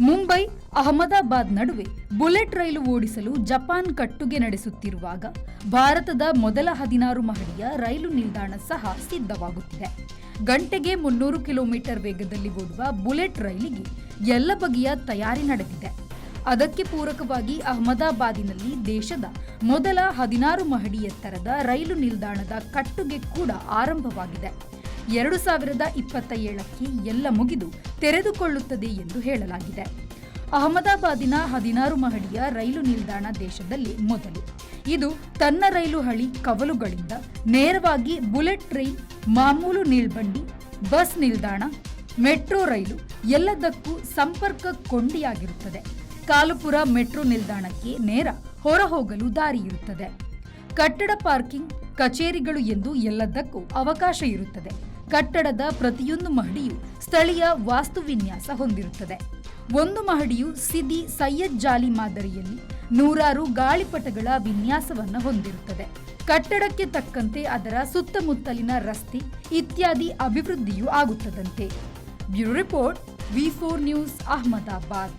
ಮುಂಬೈ ಅಹಮದಾಬಾದ್ ನಡುವೆ ಬುಲೆಟ್ ರೈಲು ಓಡಿಸಲು ಜಪಾನ್ ಕಟ್ಟುಗೆ ನಡೆಸುತ್ತಿರುವಾಗ ಭಾರತದ ಮೊದಲ 16 ಮಹಡಿಯ ರೈಲು ನಿಲ್ದಾಣ ಸಹ ಸಿದ್ಧವಾಗುತ್ತಿದೆ. ಗಂಟೆಗೆ 300 ಕಿಲೋಮೀಟರ್ ವೇಗದಲ್ಲಿ ಓಡುವ ಬುಲೆಟ್ ರೈಲಿಗೆ ಎಲ್ಲ ಬಗೆಯ ತಯಾರಿ ನಡೆದಿದೆ. ಅದಕ್ಕೆ ಪೂರಕವಾಗಿ ಅಹಮದಾಬಾದಿನಲ್ಲಿ ದೇಶದ ಮೊದಲ 16 ಮಹಡಿ ಎತ್ತರದ ರೈಲು ನಿಲ್ದಾಣದ ಕಟ್ಟುಗೆ ಕೂಡ ಆರಂಭವಾಗಿದೆ. 2027ಕ್ಕೆ ಎಲ್ಲ ಮುಗಿದು ತೆರೆದುಕೊಳ್ಳುತ್ತದೆ ಎಂದು ಹೇಳಲಾಗಿದೆ. ಅಹಮದಾಬಾದಿನ 16 ಮಹಡಿಯ ರೈಲು ನಿಲ್ದಾಣ ದೇಶದಲ್ಲಿ ಮೊದಲು. ಇದು ತನ್ನ ರೈಲು ಹಳಿ ಕವಲುಗಳಿಂದ ನೇರವಾಗಿ ಬುಲೆಟ್ ಟ್ರೈನ್, ಮಾಮೂಲು ನಿಲ್ಬಂಡಿ, ಬಸ್ ನಿಲ್ದಾಣ, ಮೆಟ್ರೋ ರೈಲು ಎಲ್ಲದಕ್ಕೂ ಸಂಪರ್ಕ ಕೊಂಡಿಯಾಗಿರುತ್ತದೆ. ಕಾಲುಪುರ ಮೆಟ್ರೋ ನಿಲ್ದಾಣಕ್ಕೆ ನೇರ ಹೊರಹೋಗಲು ದಾರಿ ಇರುತ್ತದೆ. ಕಟ್ಟಡ, ಪಾರ್ಕಿಂಗ್, ಕಚೇರಿಗಳು ಎಂದು ಎಲ್ಲದಕ್ಕೂ ಅವಕಾಶ ಇರುತ್ತದೆ. ಕಟ್ಟಡದ ಪ್ರತಿಯೊಂದು ಮಹಡಿಯು ಸ್ಥಳೀಯ ವಾಸ್ತುವಿನ್ಯಾಸ ಹೊಂದಿರುತ್ತದೆ. ಒಂದು ಮಹಡಿಯು ಸಿದಿ ಸೈಯದ್ ಜಾಲಿ ಮಾದರಿಯಲ್ಲಿ 100 ಗಾಳಿಪಟಗಳ ವಿನ್ಯಾಸವನ್ನು ಹೊಂದಿರುತ್ತದೆ. ಕಟ್ಟಡಕ್ಕೆ ತಕ್ಕಂತೆ ಅದರ ಸುತ್ತಮುತ್ತಲಿನ ರಸ್ತೆ ಇತ್ಯಾದಿ ಅಭಿವೃದ್ಧಿಯೂ ಆಗುತ್ತದಂತೆ. Bureau report, V4 news, Ahmedabad.